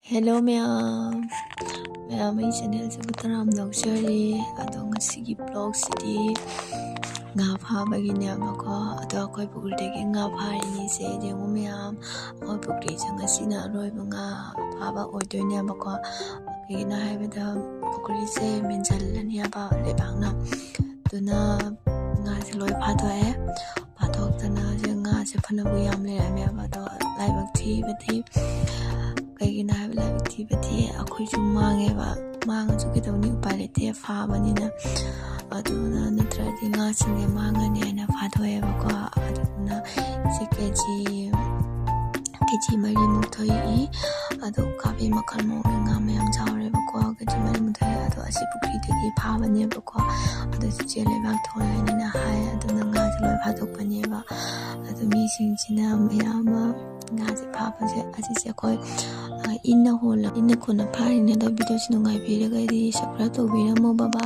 Hello ma'am. Ma'am ay channel sa Butaram Luxury. Ato ngasigi vlog sidi nga fabaginebako. Ato akoy pugultegi nga farini se jengo ma'am. Akoy pugri sa ngasina aroyba nga faba oidoinebako. Kayina haibada pugri se minjallaniyaba lebangna. Tuna nga se loi phadoe. Phadoktana je nga se phanabu yam lerame do laibak thi Kaigina haibla activity akoisu mangeba mangaju kidawni upai lete fabanina aduna natradi nga singe mangani aina fadoeba ko aduna keji mari muthoi ado kabe makal mo nga mayam chawreba ko keji mari muthoi ado asi pukri tegi fabaneba ko ado chele bak thoi nina hai aduna nga jloi phadokpaneba ado mi singchina mayama nga je phapase asi koi inna kuna phari ne da video sinungai bire ga di subscribe to bire mo bye bye